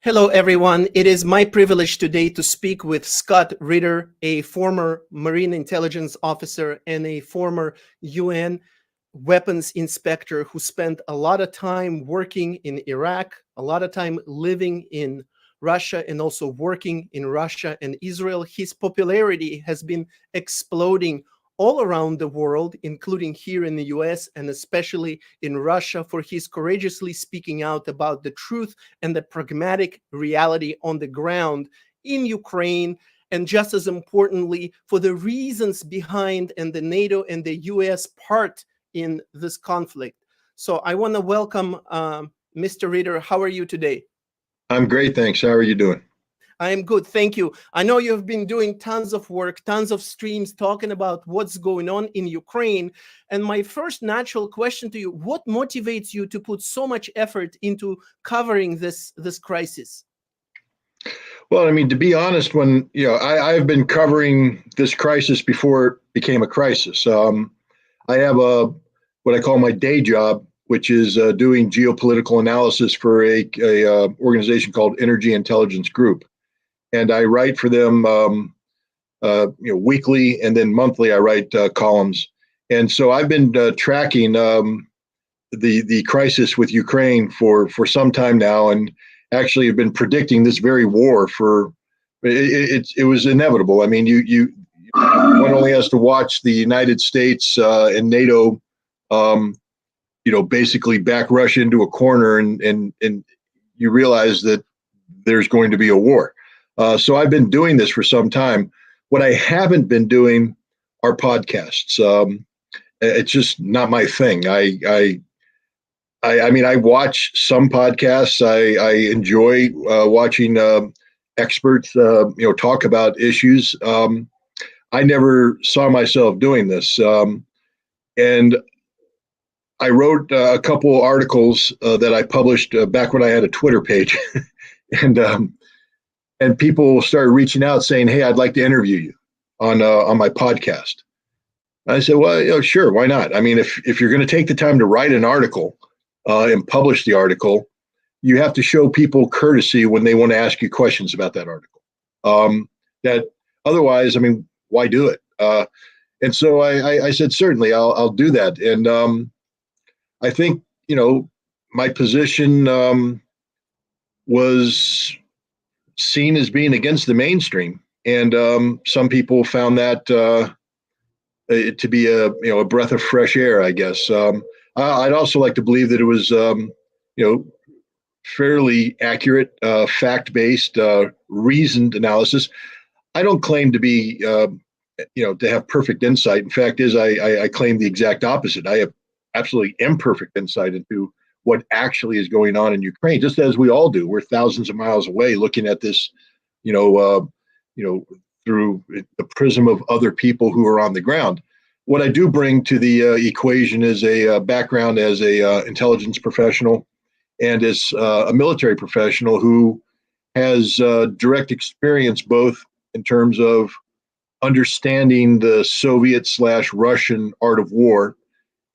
Hello, everyone. It is my privilege today to speak with Scott Ritter, a former Marine intelligence officer and a former UN weapons inspector who spent a lot of time working in Iraq, a lot of time living in Russia, and also working in Russia and Israel. His popularity has been exploding all around the world, including here in the US and especially in Russia, for his courageously speaking out about the truth and the pragmatic reality on the ground in Ukraine, and just as importantly, for the reasons behind and the NATO and the US part in this conflict. So I want to welcome Mr. Ritter. How are you today? I'm great, thanks. How are you doing? I am good, thank you. I know you've been doing tons of work, tons of streams talking about what's going on in Ukraine. And my first natural question to you, what motivates you to put so much effort into covering this crisis? Well, I mean, to be honest, when I've been covering this crisis before it became a crisis. I have what I call my day job, which is doing geopolitical analysis for a organization called Energy Intelligence Group, and I write for them, weekly, and then monthly I write columns. And so I've been tracking the crisis with Ukraine for some time now, and actually have been predicting this very war for it was inevitable. I mean, one only has to watch the United States and NATO, basically back Russia into a corner, and you realize that there's going to be a war. So I've been doing this for some time. What I haven't been doing are podcasts. It's just not my thing. I mean, I watch some podcasts. I enjoy watching experts, talk about issues. I never saw myself doing this, and I wrote a couple articles that I published back when I had a Twitter page, and people started reaching out saying, "Hey, I'd like to interview you on my podcast." I said, "Well, sure, why not? I mean, if you're going to take the time to write an article and publish the article, you have to show people courtesy when they want to ask you questions about that article. That otherwise, I mean, why do it?" And so I said, "Certainly, I'll do that." And I think my position was seen as being against the mainstream, and some people found that to be a breath of fresh air, I guess. I'd also like to believe that it was fairly accurate, fact-based, reasoned analysis. I don't claim to be to have perfect insight. In fact, I claim the exact opposite. I have absolutely imperfect insight into what actually is going on in Ukraine, just as we all do. We're thousands of miles away looking at this, through the prism of other people who are on the ground. What I do bring to the equation is a background as a intelligence professional and as a military professional who has direct experience both in terms of understanding the Soviet/Russian art of war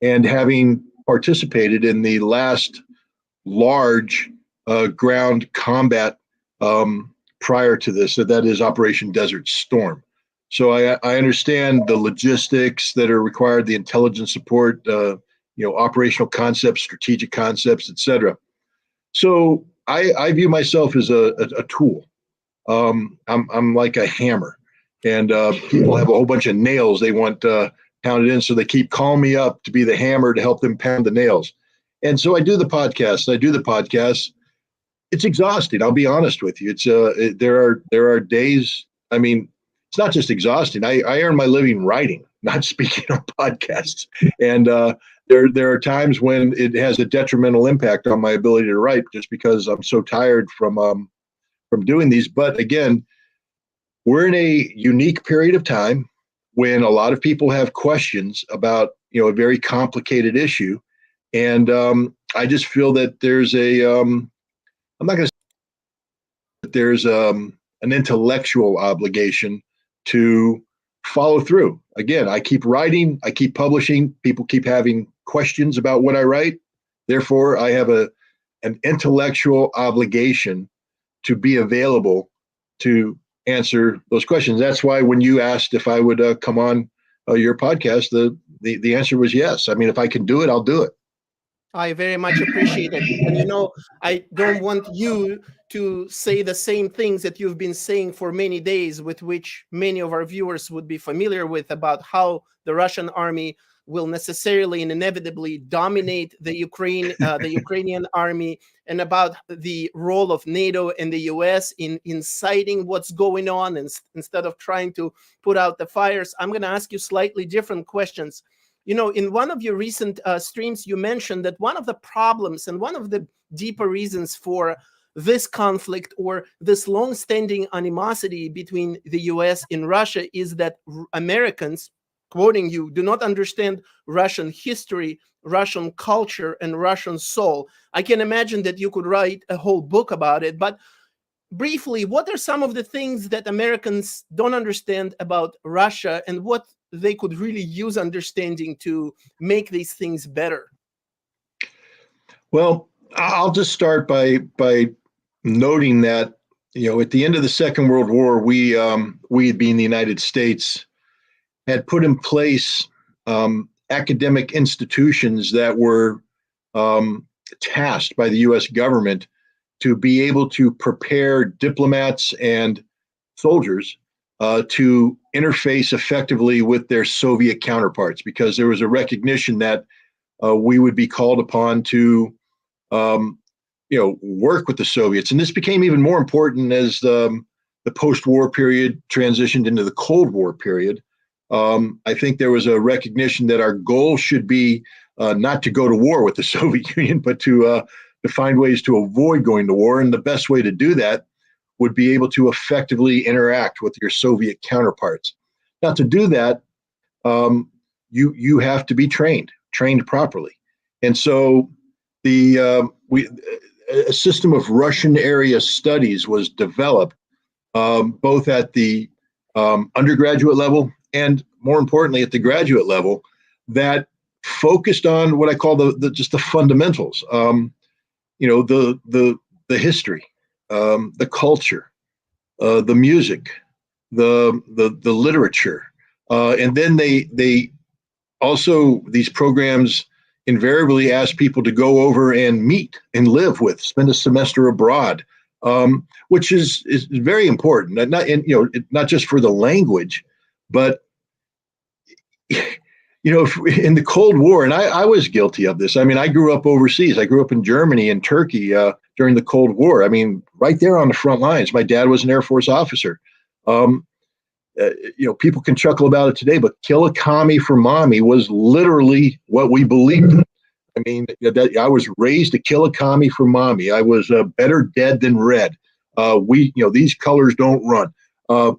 and having participated in the last large ground combat prior to this, so that is Operation Desert Storm. So I understand the logistics that are required, the intelligence support, operational concepts, strategic concepts, etc. So I view myself as a tool. I'm like a hammer, and people have a whole bunch of nails they want pounded in, so they keep calling me up to be the hammer to help them pound the nails. And so I do the podcast. It's exhausting. I'll be honest with you. There are days. I mean, it's not just exhausting. I earn my living writing, not speaking on podcasts. And there are times when it has a detrimental impact on my ability to write, just because I'm so tired from doing these. But again, we're in a unique period of time when a lot of people have questions about a very complicated issue, and I just feel that there's I'm not going to say that there's an intellectual obligation to follow through. Again, I keep writing, I keep publishing, people keep having questions about what I write. Therefore, I have an intellectual obligation to be available to answer those questions. That's why when you asked if I would come on your podcast, the answer was yes. I mean, if I can do it, I'll do it. I very much appreciate it. And I don't want you to say the same things that you've been saying for many days, with which many of our viewers would be familiar with, about how the Russian army will necessarily and inevitably dominate the Ukrainian army, and about the role of NATO and the US in inciting what's going on, and instead of trying to put out the fires. I'm going to ask you slightly different questions. In one of your recent streams, you mentioned that one of the problems and one of the deeper reasons for this conflict, or this long-standing animosity between the US and Russia, is that Americans, quoting you, do not understand Russian history, Russian culture, and Russian soul. I can imagine that you could write a whole book about it, but briefly, what are some of the things that Americans don't understand about Russia, and what they could really use understanding to make these things better? Well, I'll just start by noting that at the end of the Second World War, we being the United States, had put in place academic institutions that were tasked by the U.S. government to be able to prepare diplomats and soldiers to interface effectively with their Soviet counterparts, because there was a recognition that we would be called upon to work with the Soviets. And this became even more important as the post-war period transitioned into the Cold War period. I think there was a recognition that our goal should be not to go to war with the Soviet Union, but to find ways to avoid going to war. And the best way to do that would be able to effectively interact with your Soviet counterparts. Now, to do that, you have to be trained properly. And so a system of Russian area studies was developed, both at the undergraduate level and, more importantly, at the graduate level, that focused on what I call just the fundamentals. The history, the culture, the music, the literature, and then they also, these programs invariably ask people to go over and meet and live with, spend a semester abroad, which is very important. Not just for the language, but in the Cold War, and I was guilty of this. I mean, I grew up overseas. I grew up in Germany and Turkey during the Cold War. I mean, right there on the front lines. My dad was an Air Force officer. People can chuckle about it today, but kill a commie for mommy was literally what we believed in. I mean, I was raised to kill a commie for mommy. I was better dead than red. These colors don't run.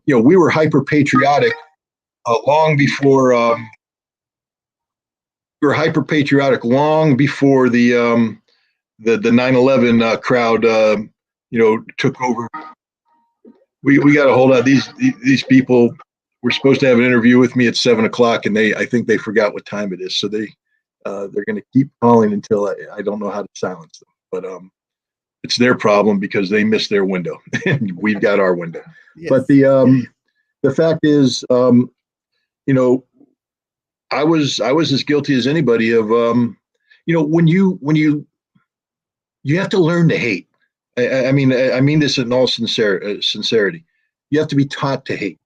We were hyper patriotic long before. We were hyper patriotic long before the 9/11 crowd took over. We got to hold on. These people were supposed to have an interview with me at 7:00, and I think they forgot what time it is. So they're going to keep calling until I don't know how to silence them. But it's their problem because they missed their window, and we've got our window. Yes. But the fact is, I was as guilty as anybody of when you have to learn to hate. I mean this in all sincerity. You have to be taught to hate,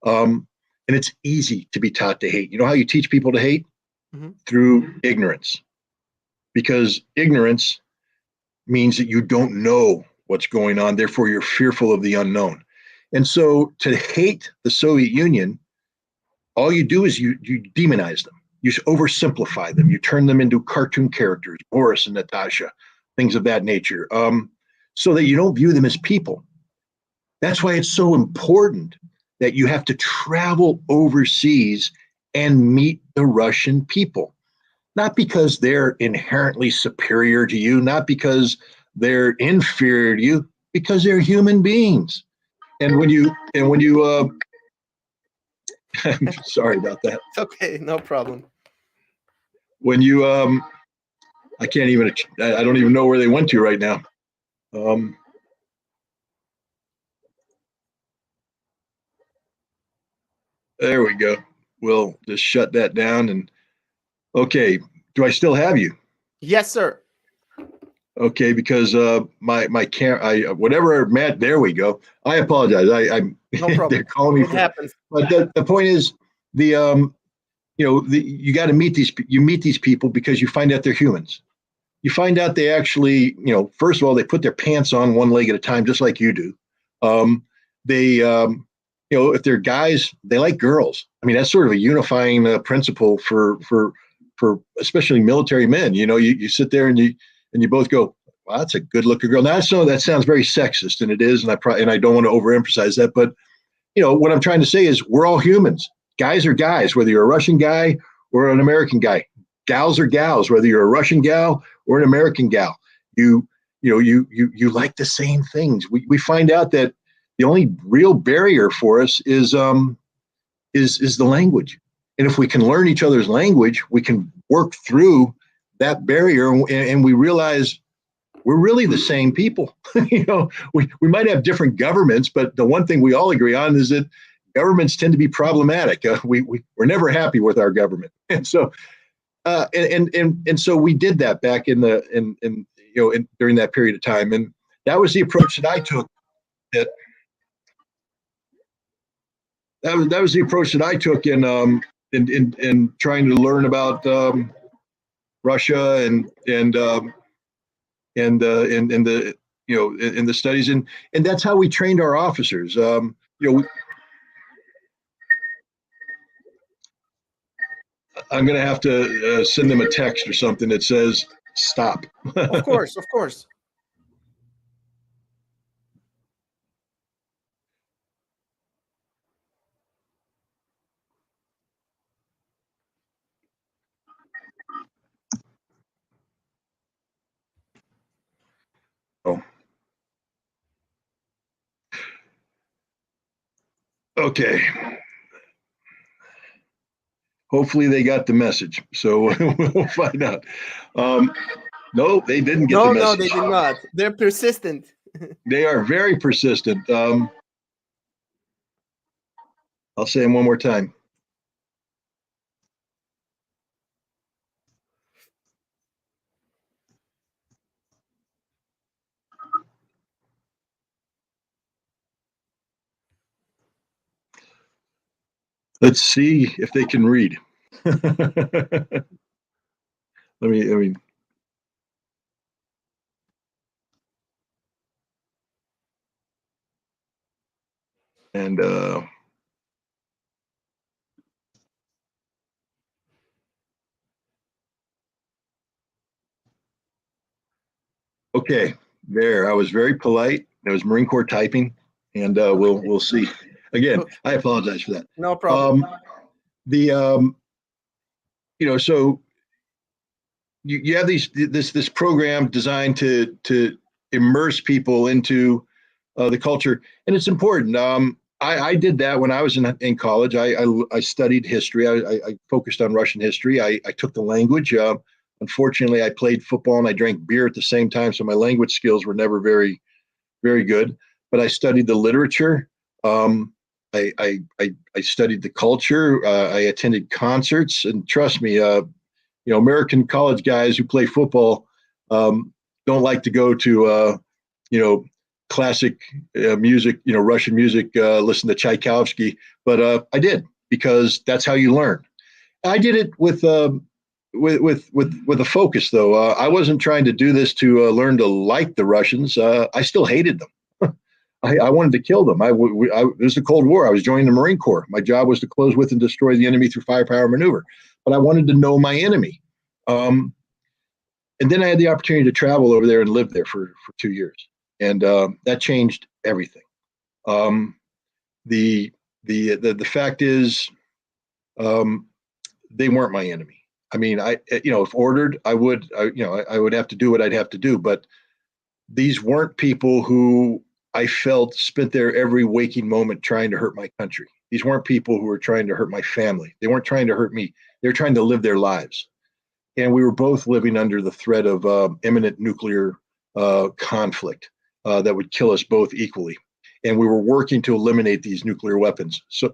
and it's easy to be taught to hate. You know how you teach people to hate? Mm-hmm. Through ignorance, because ignorance means that you don't know what's going on. Therefore, you're fearful of the unknown. And so, to hate the Soviet Union, all you do is you demonize them. You oversimplify them. You turn them into cartoon characters, Boris and Natasha, things of that nature, so that you don't view them as people. That's why it's so important that you have to travel overseas and meet the Russian people. Not because they're inherently superior to you, not because they're inferior to you, because they're human beings. And when you I'm sorry about that. It's okay, no problem. When you I don't even know where they went to right now. There we go. We'll just shut that down. And okay, do I still have you? Yes, sir. Okay, because my camera, whatever, Matt. There we go. I apologize. I'm No problem. they're calling me It for. happens. But the point is, the you got to meet these people because you find out they're humans. You find out they actually, first of all, they put their pants on one leg at a time, just like you do. They if they're guys, they like girls. I mean, that's sort of a unifying principle for especially military men. You sit there and you both go, "Wow, that's a good looking girl." Now, I know that sounds very sexist, and it is, and I don't want to overemphasize that, but what I'm trying to say is we're all humans. Guys are guys, whether you're a Russian guy or an American guy. Gals are gals, whether you're a Russian gal or an American gal. You like the same things. We find out that the only real barrier for us is the language. And if we can learn each other's language, we can work through that barrier, and we realize we're really the same people. We might have different governments, but the one thing we all agree on is that governments tend to be problematic. We're never happy with our government, and so so we did that back during that period of time, and that was the approach that I took. That was the approach that I took in trying to learn about Russia and the in the studies, and that's how we trained our officers. I'm going to have to send them a text or something that says stop. Of course, of course. Oh. Okay. Hopefully they got the message. So we'll find out. No, they didn't get the message. No, they did not. They're persistent. They are very persistent. I'll say them one more time. Let's see if they can read. let me. And okay, there. I was very polite. It was Marine Corps typing, and we'll see. Again, Okay. I apologize for that. No problem. The so you have this program designed to immerse people into the culture, and it's important. I did that when I was in college. I studied history. I focused on Russian history. I took the language. Unfortunately, I played football and I drank beer at the same time, so my language skills were never very good. But I studied the literature. I studied the culture. I attended concerts, and trust me, American college guys who play football don't like to go to classic music, Russian music, listen to Tchaikovsky, but I did because that's how you learn. I did it with a focus, though. I wasn't trying to do this to learn to like the Russians. I still hated them. I wanted to kill them. It was the Cold War. I was joining the Marine Corps. My job was to close with and destroy the enemy through firepower maneuver. But I wanted to know my enemy. And then I had the opportunity to travel over there and live there for 2 years. And that changed everything. The fact is, they weren't my enemy. I mean, if ordered, I would have to do what I'd have to do. But these weren't people who I felt spent their every waking moment trying to hurt my country. These weren't people who were trying to hurt my family. They weren't trying to hurt me. They were trying to live their lives. And we were both living under the threat of imminent nuclear conflict that would kill us both equally. And we were working to eliminate these nuclear weapons. So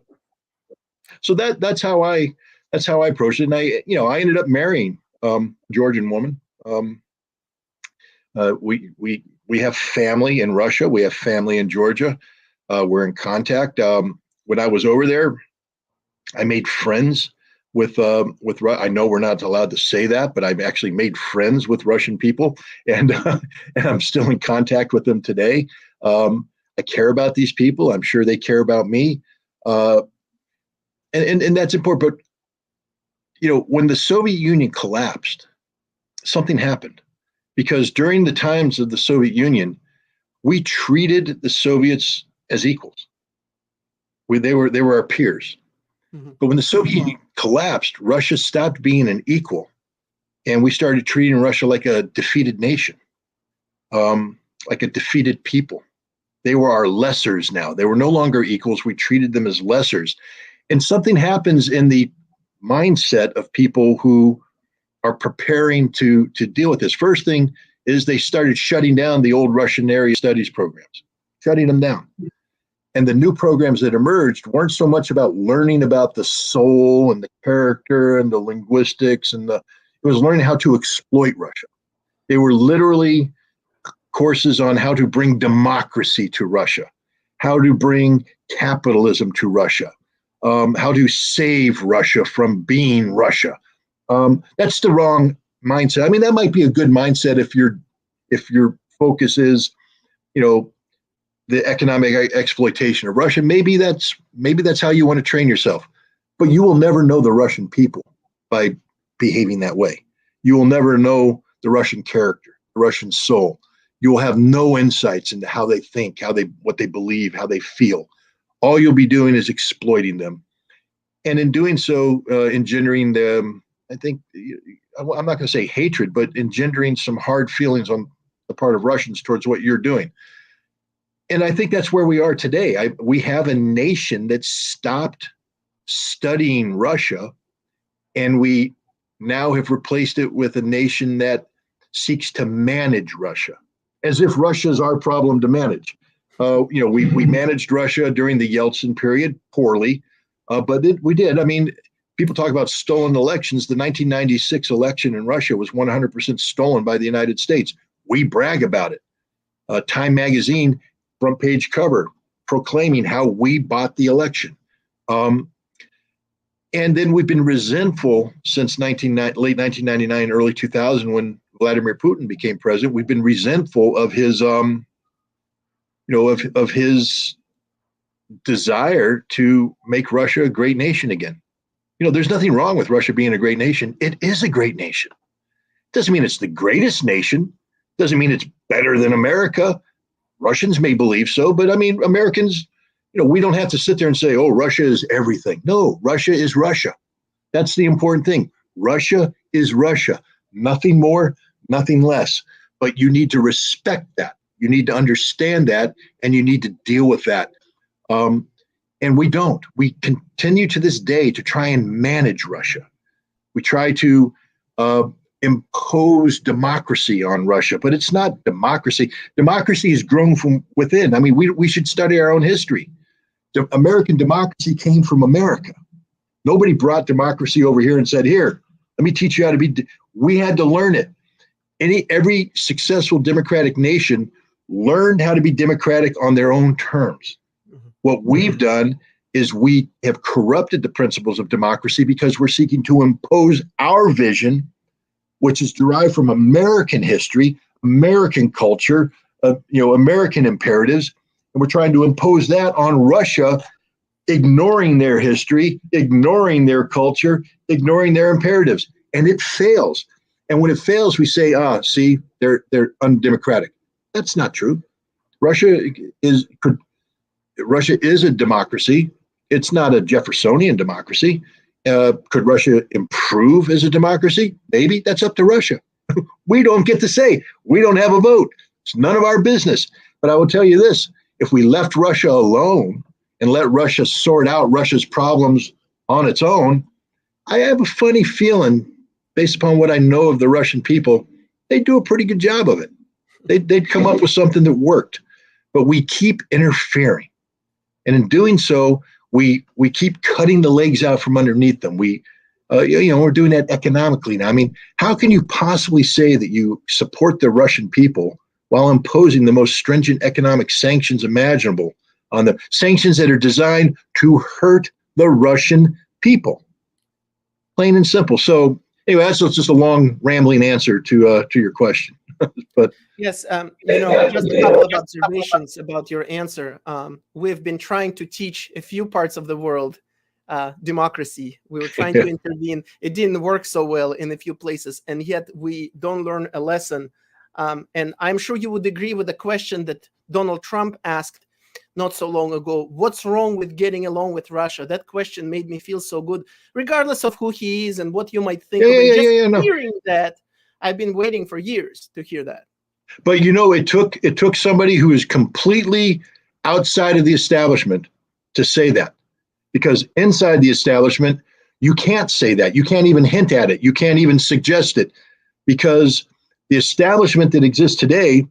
So that's how I approached it. And I ended up marrying a Georgian woman. We have family in Russia. We have family in Georgia. We're in contact. When I was over there, I made friends with. I know we're not allowed to say that, but I've actually made friends with Russian people, and and I'm still in contact with them today. I care about these people. I'm sure they care about me, and that's important. But when the Soviet Union collapsed, something happened because during the times of the Soviet Union, we treated the Soviets as equals. They were our peers. Mhm. But when the Soviet Union collapsed, Russia stopped being an equal, and we started treating Russia like a defeated nation, like a defeated people. They were our lessers now. They were no longer equals. We treated them as lessers. And something happens in the mindset of people who are preparing to deal with this. First thing is they started shutting down the old Russian area studies programs, shutting them down. And the new programs that emerged weren't so much about learning about the soul and the character and the linguistics it was learning how to exploit Russia. They were literally courses on how to bring democracy to Russia, how to bring capitalism to Russia, how to save Russia from being Russia. That's the wrong mindset. I mean, that might be a good mindset if your focus is, the economic exploitation of Russia. Maybe that's how you want to train yourself, but you will never know the Russian people by behaving that way. You will never know the Russian character, the Russian soul. You will have no insights into how they think, what they believe, how they feel. All you'll be doing is exploiting them, and in doing so, engendering them. I think I'm not going to say hatred, but engendering some hard feelings on the part of Russians towards what you're doing. And I think that's where we are today. We have a nation that stopped studying Russia, and we now have replaced it with a nation that seeks to manage Russia, as if Russia is our problem to manage. We managed Russia during the Yeltsin period poorly, but we did. I mean, people talk about stolen elections. The 1996 election in Russia was 100% stolen by the United States. We brag about it. Time magazine front page cover proclaiming how we bought the election. And then we've been resentful since late 1999, early 2000, when Vladimir Putin became president. We've been resentful of his, of his desire to make Russia a great nation again. There's nothing wrong with Russia being a great nation. It is a great nation. Doesn't mean it's the greatest nation. Doesn't mean it's better than America. Russians may believe so, but I mean, Americans, we don't have to sit there and say, oh, Russia is everything. No, Russia is Russia. That's the important thing. Russia is Russia. Nothing more, nothing less. But you need to respect that. You need to understand that, and you need to deal with that. And we don't. We continue to this day to try and manage Russia. We try to impose democracy on Russia, but it's not democracy. Democracy has grown from within. I mean, we should study our own history. The American democracy came from America. Nobody brought democracy over here and said, here, let me teach you how to be. We had to learn it. Every successful democratic nation learned how to be democratic on their own terms. Mm-hmm. What we've done is we have corrupted the principles of democracy because we're seeking to impose our vision, which is derived from American history, American culture, American imperatives, and we're trying to impose that on Russia, ignoring their history, ignoring their culture, ignoring their imperatives, and it fails. And when it fails, we say, see, they're undemocratic. That's not true. Russia is a democracy. It's not a Jeffersonian democracy. Could Russia improve as a democracy? Maybe. That's up to Russia. We don't get to say. We don't have a vote. It's none of our business. But I will tell you this, if we left Russia alone and let Russia sort out Russia's problems on its own, I have a funny feeling, based upon what I know of the Russian people, they'd do a pretty good job of it. They'd come up with something that worked. But we keep interfering. And in doing so, we keep cutting the legs out from underneath them. We're doing that economically now. I mean, how can you possibly say that you support the Russian people while imposing the most stringent economic sanctions imaginable on them? Sanctions that are designed to hurt the Russian people, plain and simple. So anyway, that's just a long, rambling answer to your question. But yes, just a couple of observations about your answer. We've been trying to teach a few parts of the world democracy. We were trying to intervene. It didn't work so well in a few places, and yet we don't learn a lesson. And I'm sure you would agree with the question that Donald Trump asked not so long ago: what's wrong with getting along with Russia? That question made me feel so good, regardless of who he is and what you might think of him. Hearing that, I've been waiting for years to hear that. But it took somebody who is completely outside of the establishment to say that, because inside the establishment, you can't say that. You can't even hint at it. You can't even suggest it, because the establishment that exists today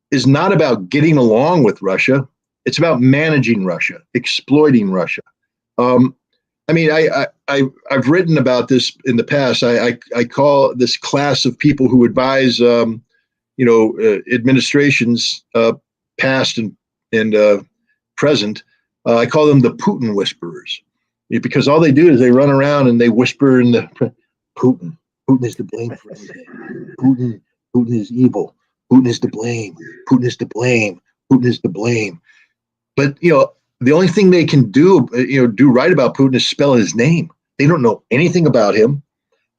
is not about getting along with Russia. It's about managing Russia, exploiting Russia. I've written about this in the past. I call this class of people who advise, administrations, past and present. I call them the Putin whisperers, because all they do is they run around and they whisper in the Putin. Putin is to blame for everything. Putin is evil. Putin is to blame. Putin is to blame. Putin is to blame. But the only thing they can do right about Putin is spell his name. They don't know anything about him.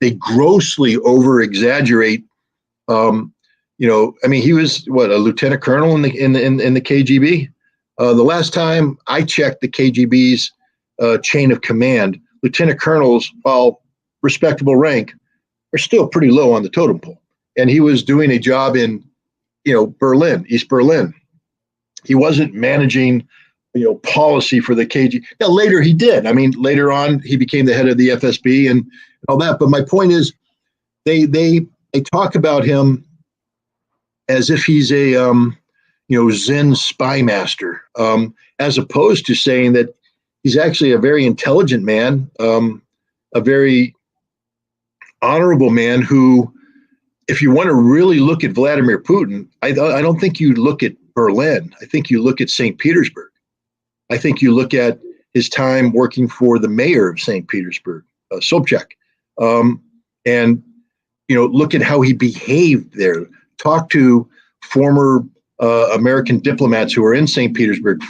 They grossly over exaggerate. He was a lieutenant colonel in the KGB. The last time I checked the KGB's chain of command, lieutenant colonels, while respectable rank, are still pretty low on the totem pole. And he was doing a job in, Berlin, East Berlin. He wasn't managing, policy for the KGB. Now, later he did. I mean, later on, he became the head of the FSB and all that. But my point is, they talk about him as if he's a, Zen spy master, as opposed to saying that he's actually a very intelligent man, a very honorable man who, if you want to really look at Vladimir Putin, I don't think you look at Berlin. I think you look at St. Petersburg. I think you look at his time working for the mayor of St. Petersburg, Sobchak, and look at how he behaved there. Talk to former American diplomats who were in St. Petersburg,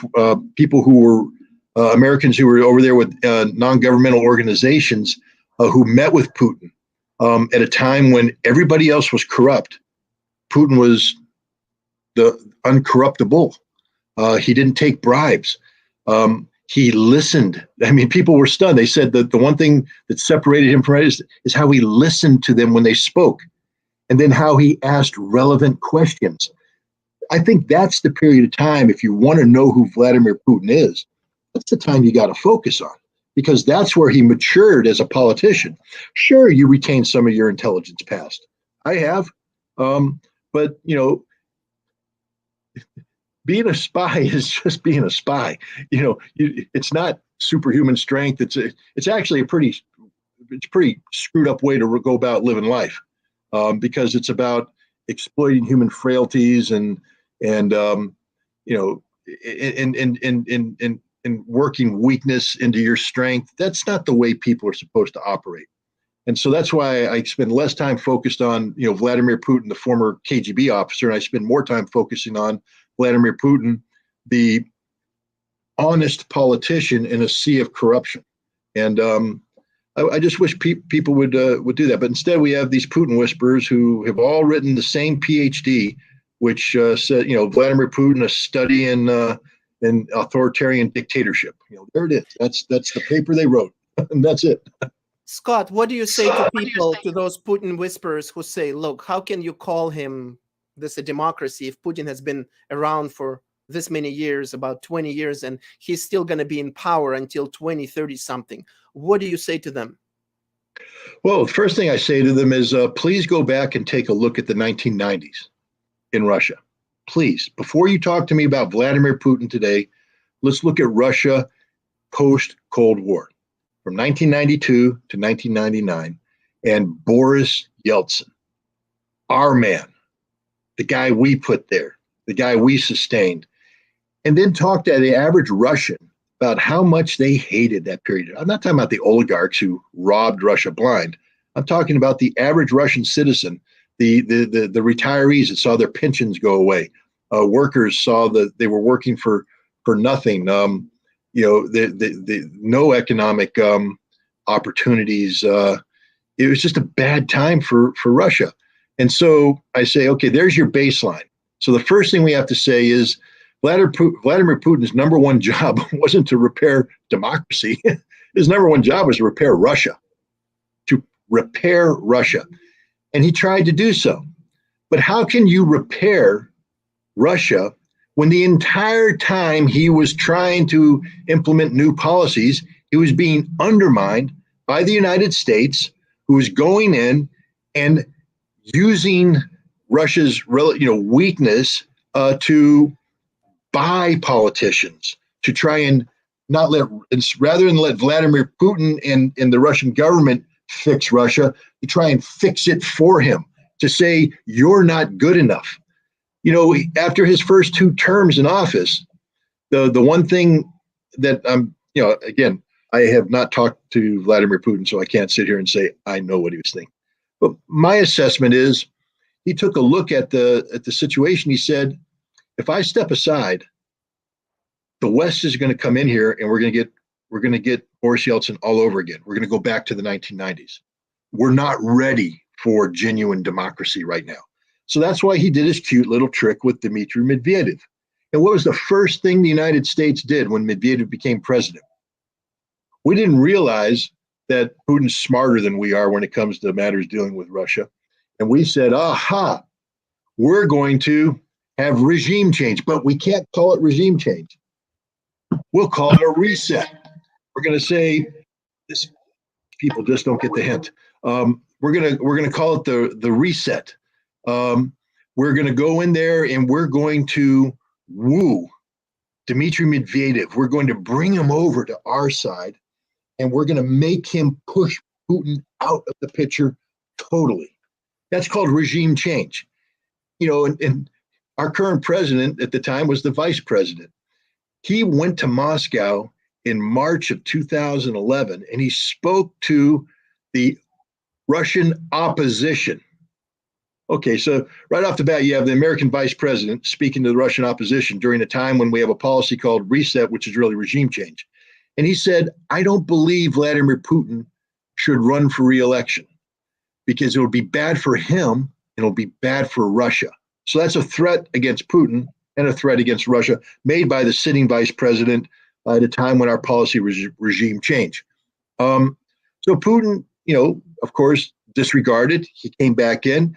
people who were Americans who were over there with non-governmental organizations who met with Putin at a time when everybody else was corrupt. Putin was the uncorruptible. He didn't take bribes. He listened. I mean, people were stunned. They said that the one thing that separated him from others is how he listened to them when they spoke, and then how he asked relevant questions. I think that's the period of time, if you want to know who Vladimir Putin is, that's the time you got to focus on, because that's where he matured as a politician. Sure, you retain some of your intelligence past. I have. But, being a spy is just being a spy. It's not superhuman strength. It's actually a pretty screwed up way to go about living life, because it's about exploiting human frailties and working weakness into your strength. That's not the way people are supposed to operate. And so that's why I spend less time focused on, Vladimir Putin, the former KGB officer, and I spend more time focusing on Vladimir Putin, the honest politician in a sea of corruption. And I just wish people would do that. But instead, we have these Putin whisperers who have all written the same PhD, which said, Vladimir Putin, a study in authoritarian dictatorship. There it is. That's the paper they wrote, and that's it. Scott, what do you say to people, to those Putin whisperers who say, look, how can you call him this a democracy if Putin has been around for this many years, about 20 years, and he's still going to be in power until 2030 something? What do you say to them? Well, the first thing I say to them is, please go back and take a look at the 1990s in Russia. Please, before you talk to me about Vladimir Putin today, let's look at Russia post Cold War from 1992 to 1999, and Boris Yeltsin, our man, the guy we put there, the guy we sustained, and then talk to the average Russian about how much they hated that period. I'm not talking about the oligarchs who robbed Russia blind. I'm talking about the average Russian citizen, the retirees that saw their pensions go away, workers saw that they were working for nothing. The no economic opportunities. It was just a bad time for Russia. And so I say, okay, there's your baseline. So the first thing we have to say is Vladimir Putin's number one job wasn't to repair democracy. His number one job was to repair Russia, And he tried to do so. But how can you repair Russia when the entire time he was trying to implement new policies, he was being undermined by the United States, who was going in and using Russia's weakness to buy politicians to try and rather than let Vladimir Putin and the Russian government fix Russia, to try and fix it for him, to say, you're not good enough. After his first 2 terms in office, the one thing that again, I have not talked to Vladimir Putin, so I can't sit here and say I know what he was thinking. But my assessment is he took a look at the situation. He said, if I step aside, the West is going to come in here and we're going to get Boris Yeltsin all over again. We're going to go back to the 1990s. We're not ready for genuine democracy right now. So that's why he did his cute little trick with Dmitry Medvedev. And what was the first thing the United States did when Medvedev became president? We didn't realize that Putin's smarter than we are when it comes to matters dealing with Russia. And we said, aha, we're going to have regime change, but we can't call it regime change. We'll call it a reset. We're going to say, this people just don't get the hint. We're going to call it the reset. We're going to go in there and we're going to woo Dmitry Medvedev. We're going to bring him over to our side, and we're going to make him push Putin out of the picture totally. That's called regime change. And our current president at the time was the vice president. He went to Moscow in March of 2011, and he spoke to the Russian opposition. Okay, so right off the bat, you have the American vice president speaking to the Russian opposition during a time when we have a policy called reset, which is really regime change. And he said, I don't believe Vladimir Putin should run for re-election because it would be bad for him and it'll be bad for Russia. So that's a threat against Putin and a threat against Russia made by the sitting vice president at a time when our policy was regime change. So Putin, of course, disregarded. He came back in.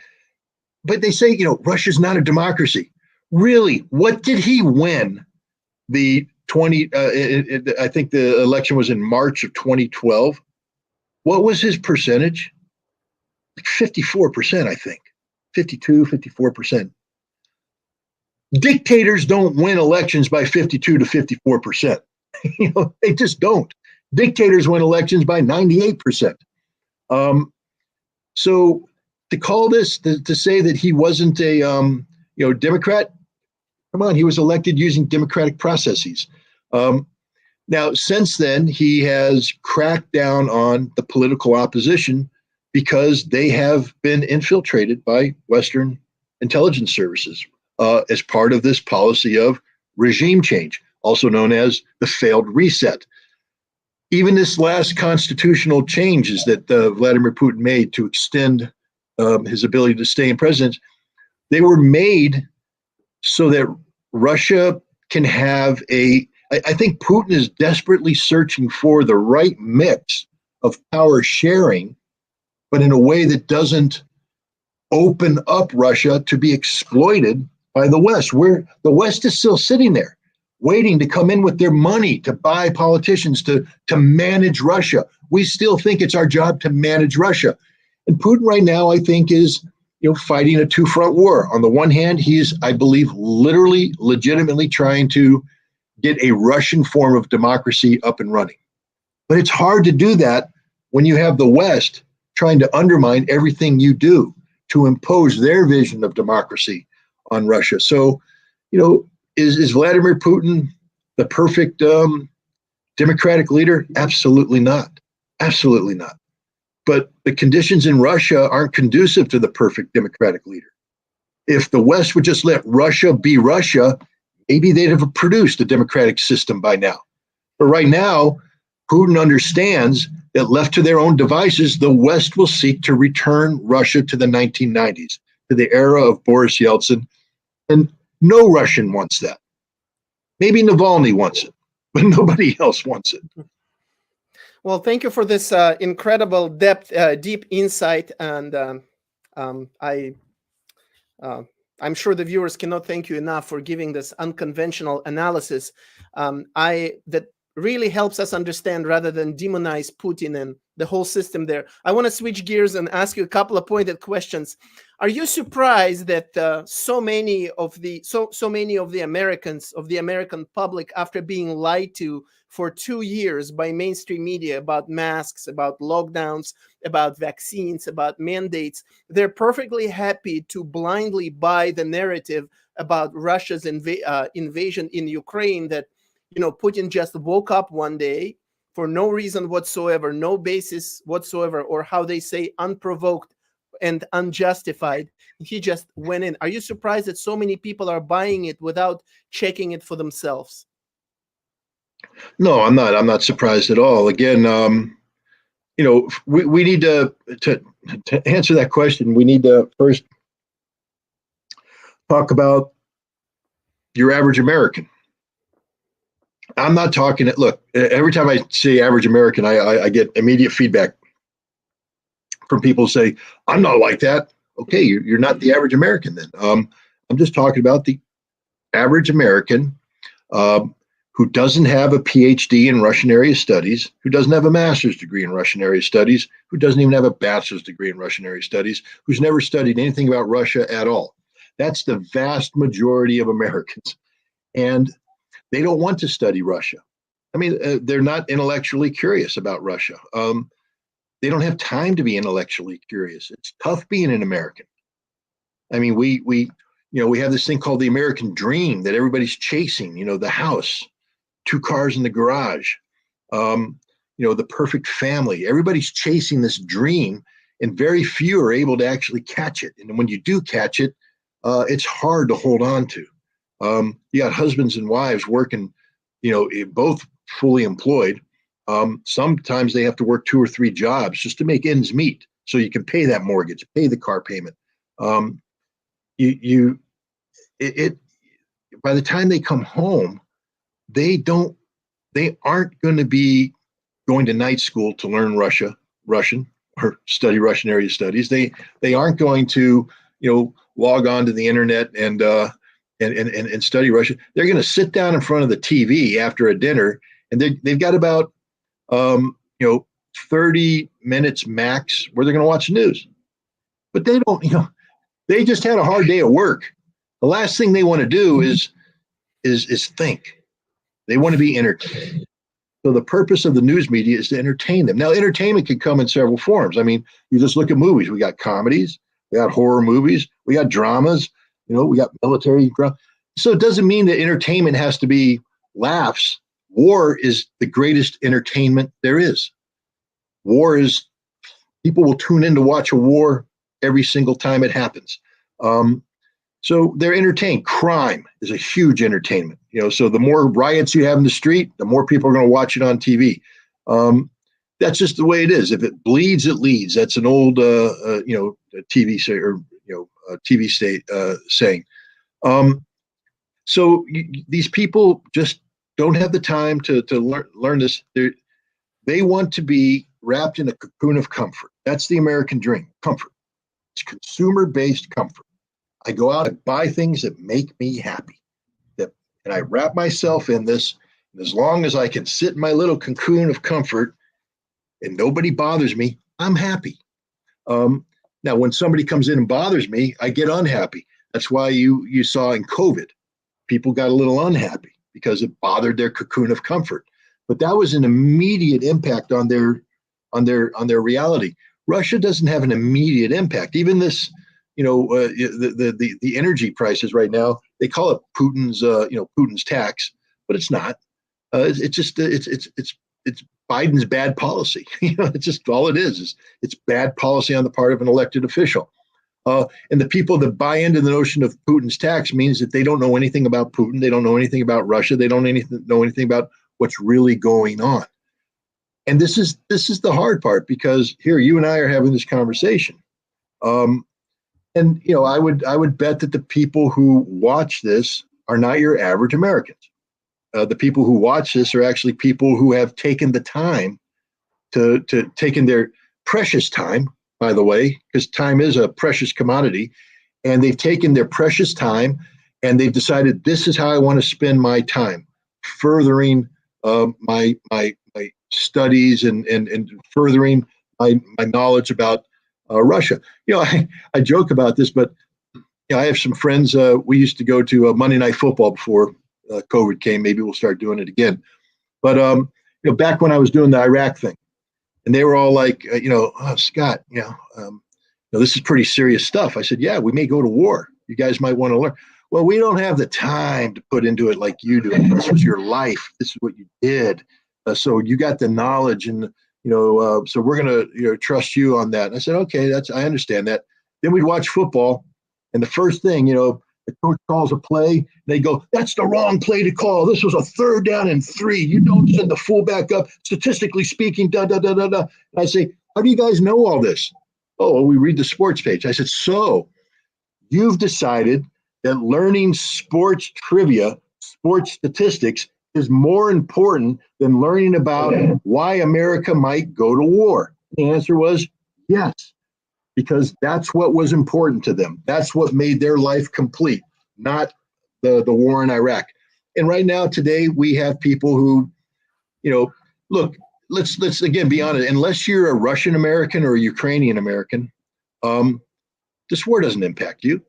But they say, Russia's not a democracy. Really, what did he win the I think the election was in March of 2012. What was his percentage? Like 54%, I think. 52, 54%. Dictators don't win elections by 52 to 54%. They just don't. Dictators win elections by 98%. So to call this, to say that he wasn't a Democrat, come on, he was elected using democratic processes. Now, since then, he has cracked down on the political opposition because they have been infiltrated by Western intelligence services as part of this policy of regime change, also known as the failed reset. Even this last constitutional changes that Vladimir Putin made to extend his ability to stay in presidency, they were made so that Russia can have I think Putin is desperately searching for the right mix of power sharing, but in a way that doesn't open up Russia to be exploited by the West, where the West is still sitting there waiting to come in with their money to buy politicians to manage Russia. We still think it's our job to manage Russia. And Putin right now, I think, is fighting a two-front war. On the one hand, he is, I believe, literally, legitimately trying to get a Russian form of democracy up and running. But it's hard to do that when you have the West trying to undermine everything you do to impose their vision of democracy on Russia. So, is Vladimir Putin the perfect democratic leader? Absolutely not. Absolutely not. But the conditions in Russia aren't conducive to the perfect democratic leader. If the West would just let Russia be Russia, maybe they'd have produced a democratic system by now. But right now, Putin understands that left to their own devices, the West will seek to return Russia to the 1990s, to the era of Boris Yeltsin. And no Russian wants that. Maybe Navalny wants it, but nobody else wants it. Well, thank you for this incredible deep insight, and I'm sure the viewers cannot thank you enough for giving this unconventional analysis. That really helps us understand rather than demonize Putin and the whole system there. I want to switch gears and ask you a couple of pointed questions. Are you surprised that so many of the Americans, of the American public, after being lied to for 2 years by mainstream media about masks, about lockdowns, about vaccines, about mandates, they're perfectly happy to blindly buy the narrative about Russia's invasion in Ukraine, that Putin just woke up one day for no reason whatsoever, no basis whatsoever, or how they say, unprovoked and unjustified. He just went in. Are you surprised that so many people are buying it without checking it for themselves? No, I'm not. I'm not surprised at all. Again, we need to answer that question. We need to first talk about your average American. I'm not talking. Look, every time I say average American, I get immediate feedback from people who say, I'm not like that. Okay, you're not the average American then. I'm just talking about the average American who doesn't have a PhD in Russian area studies, who doesn't have a master's degree in Russian area studies, who doesn't even have a bachelor's degree in Russian area studies, who's never studied anything about Russia at all. That's the vast majority of Americans. And they don't want to study Russia. I mean, they're not intellectually curious about Russia. They don't have time to be intellectually curious. It's tough being an American. I mean, we have this thing called the American dream that everybody's chasing. The house, 2 cars in the garage, the perfect family. Everybody's chasing this dream, and very few are able to actually catch it. And when you do catch it, it's hard to hold on to. You got husbands and wives working, both fully employed. Sometimes they have to work 2 or 3 jobs just to make ends meet, so you can pay that mortgage, pay the car payment. By the time they come home, they aren't going to be going to night school to learn Russian, or study Russian area studies. They aren't going to, log on to the internet and study Russian. They're going to sit down in front of the TV after a dinner, and they've got about 30 minutes max where they're going to watch the news. But they don't, they just had a hard day at work. The last thing they want to do is think. They want to be entertained. So the purpose of the news media is to entertain them. Now, entertainment can come in several forms. I mean, you just look at movies. We got comedies, we got horror movies, we got dramas, we got military. So it doesn't mean that entertainment has to be laughs. War is the greatest entertainment there is. War is, people will tune in to watch a war every single time it happens. So they're entertained. Crime is a huge entertainment. So the more riots you have in the street, the more people are going to watch it on TV. That's just the way it is. If it bleeds, it leads. That's an old, TV say, or TV saying. So these people just don't have the time to learn this. They want to be wrapped in a cocoon of comfort. That's the American dream. Comfort. It's consumer-based comfort. I go out and buy things that make me happy. And I wrap myself in this. And as long as I can sit in my little cocoon of comfort and nobody bothers me, I'm happy. Now, when somebody comes in and bothers me, I get unhappy. That's why you saw in COVID, people got a little unhappy because it bothered their cocoon of comfort. but that was an immediate impact on their reality. Russia doesn't have an immediate impact. Even this, the energy prices right now, they call it Putin's tax, but it's not. It's Biden's bad policy. It's just all it is. It's bad policy on the part of an elected official. And the people that buy into the notion of Putin's tax means that they don't know anything about Putin. They don't know anything about Russia. They don't know anything about what's really going on. And this is the hard part, because here you and I are having this conversation. And I would bet that the people who watch this are not your average Americans. The people who watch this are actually people who have taken the time to taken their precious time, by the way, because time is a precious commodity, and they've taken their precious time and they've decided, this is how I want to spend my time, furthering my studies and furthering my knowledge about Russia. I joke about this, but I have some friends. We used to go to Monday Night Football before COVID came. Maybe we'll start doing it again. But back when I was doing the Iraq thing, and they were all like, oh, Scott, this is pretty serious stuff. I said, yeah, we may go to war. You guys might want to learn. Well, we don't have the time to put into it like you do. This was your life. This is what you did. So you got the knowledge, and so we're gonna trust you on that. And I said, okay, I understand that. Then we'd watch football, and the first thing, the coach calls a play, and they go, that's the wrong play to call. This was a 3rd down and 3. You don't send the fullback up. Statistically speaking, da da da da da. And I say, how do you guys know all this? Oh, well, we read the sports page. I said, so you've decided that learning sports trivia, sports statistics, is more important than learning about why America might go to war? The answer was yes, because that's what was important to them. That's what made their life complete, not the war in Iraq. And right now, today, we have people who, look, let's again be honest. Unless you're a Russian American or a Ukrainian American, this war doesn't impact you. It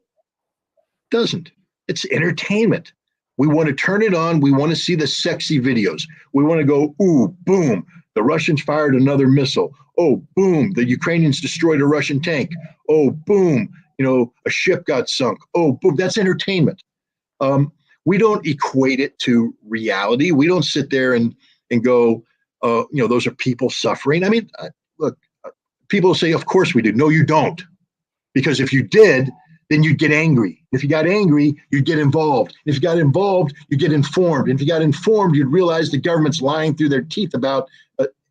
doesn't. It's entertainment. We want to turn it on. We want to see the sexy videos. We want to go, ooh, boom, the Russians fired another missile. Oh, boom, the Ukrainians destroyed a Russian tank. Oh, boom, a ship got sunk. Oh, boom, that's entertainment. We don't equate it to reality. We don't sit there and go, those are people suffering. I mean, look, people say, of course we do. No, you don't. Because if you did, then you'd get angry. If you got angry, you'd get involved. If you got involved, you get informed. And if you got informed, you'd realize the government's lying through their teeth about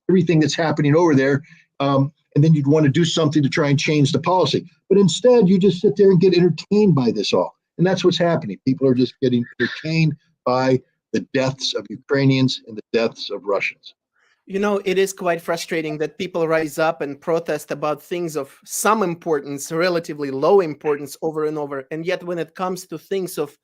everything that's happening over there. And then you'd want to do something to try and change the policy. But instead, you just sit there and get entertained by this all. And that's what's happening. People are just getting entertained by the deaths of Ukrainians and the deaths of Russians. It is quite frustrating that people rise up and protest about things of some importance, relatively low importance, over and over. And yet when it comes to things of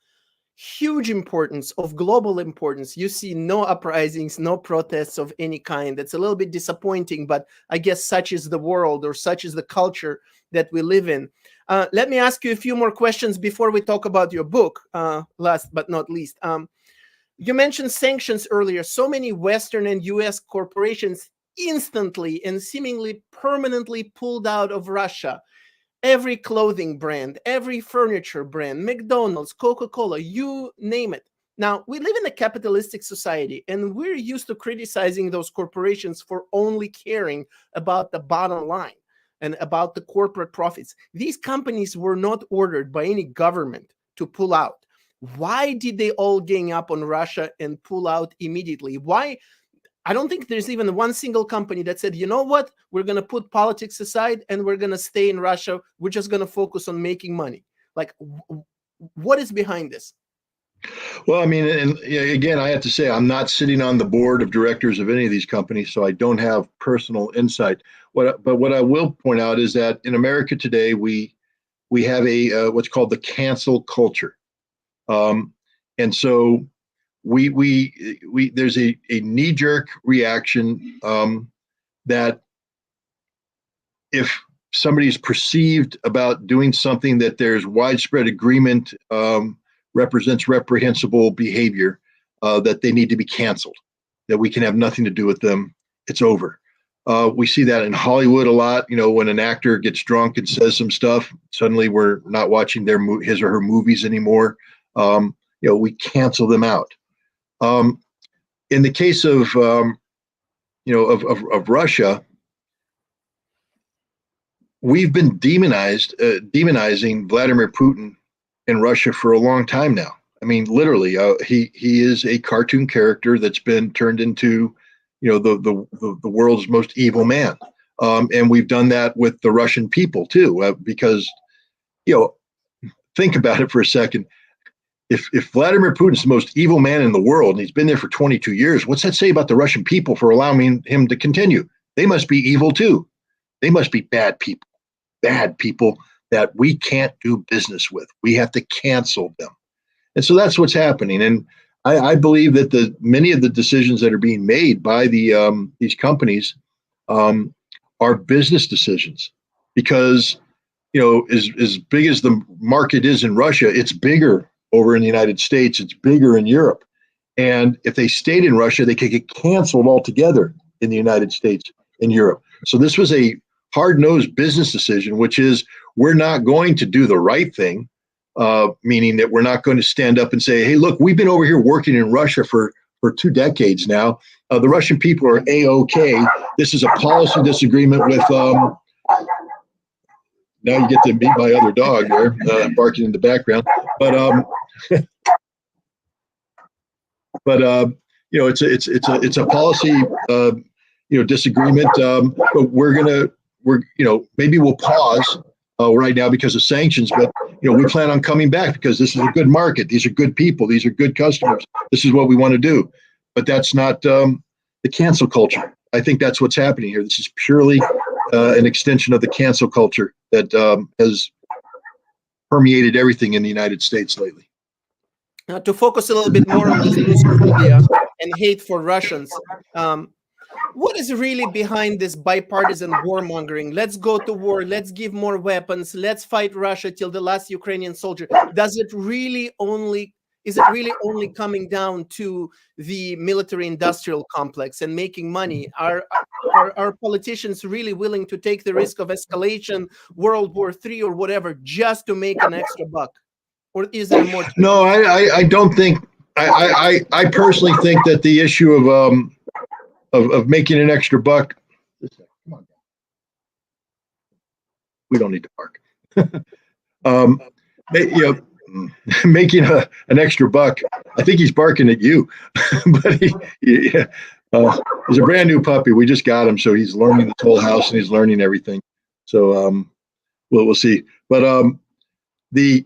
huge importance, of global importance, you see no uprisings, no protests of any kind. It's a little bit disappointing, but I guess such is the world, or such is the culture that we live in. Let me ask you a few more questions before we talk about your book, last but not least. You mentioned sanctions earlier. So many Western and US corporations instantly and seemingly permanently pulled out of Russia. Every clothing brand, every furniture brand, McDonald's, Coca-Cola, you name it. Now, we live in a capitalistic society, and we're used to criticizing those corporations for only caring about the bottom line and about the corporate profits. These companies were not ordered by any government to pull out. Why did they all gang up on Russia and pull out immediately? Why? I don't think there's even one single company that said, you know what, we're going to put politics aside and we're going to stay in Russia. We're just going to focus on making money. Like, what is behind this? Well, I mean, and again, I have to say, I'm not sitting on the board of directors of any of these companies, so I don't have personal insight. But what I will point out is that in America today, we have a what's called the cancel culture. And so we there's a knee-jerk reaction that if somebody is perceived about doing something that there's widespread agreement represents reprehensible behavior, that they need to be canceled. that we can have nothing to do with them. It's over. We see that in Hollywood a lot. When an actor gets drunk and says some stuff, suddenly we're not watching his or her movies anymore. We cancel them out. In the case of Russia, we've been demonizing Vladimir Putin in Russia for a long time now. I mean, literally, he is a cartoon character that's been turned into, the world's most evil man, and we've done that with the Russian people too, because, think about it for a second. If Vladimir Putin's the most evil man in the world and he's been there for 22 years, what's that say about the Russian people for allowing him to continue? They must be evil too. They must be bad people that we can't do business with. We have to cancel them. And so that's what's happening. And I believe that many of the decisions that are being made by these companies are business decisions, because as big as the market is in Russia, it's bigger over in the United States. It's bigger in Europe. And if they stayed in Russia, they could get canceled altogether in the United States and Europe. So this was a hard-nosed business decision, which is, we're not going to do the right thing, meaning that we're not going to stand up and say, hey, look, we've been over here working in Russia for 2 decades now. The Russian people are A-OK. This is a policy disagreement with, now you get to meet my other dog there, barking in the background. But it's a policy disagreement. But maybe we'll pause right now because of sanctions. But we plan on coming back because this is a good market. These are good people. These are good customers. This is what we want to do. But that's not the cancel culture. I think that's what's happening here. This is purely an extension of the cancel culture that has permeated everything in the United States lately. To focus a little bit more on this Russophobia and hate for Russians, what is really behind this bipartisan warmongering? Let's go to war. Let's give more weapons. Let's fight Russia till the last Ukrainian soldier. Is it really only coming down to the military-industrial complex and making money? Are politicians really willing to take the risk of escalation, World War III or whatever, just to make an extra buck? Or is there more? No, I don't think. I personally think that the issue of making an extra buck. Come on, we don't need to bark. Making an extra buck. I think he's barking at you, but he's a brand new puppy. We just got him, so he's learning the whole house and he's learning everything. So we'll see. But the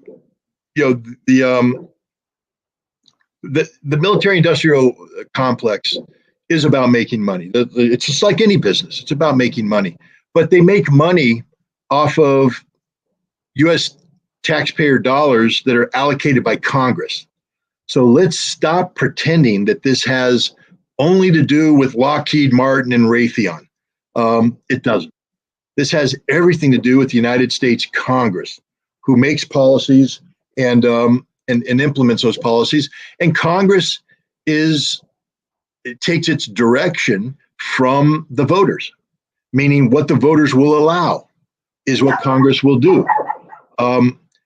military-industrial complex is about making money. It's just like any business. It's about making money. But they make money off of U.S. taxpayer dollars that are allocated by Congress. So let's stop pretending that this has only to do with Lockheed Martin and Raytheon. It doesn't. This has everything to do with the United States Congress, who makes policies and implements those policies. And Congress takes its direction from the voters, meaning what the voters will allow is what Congress will do.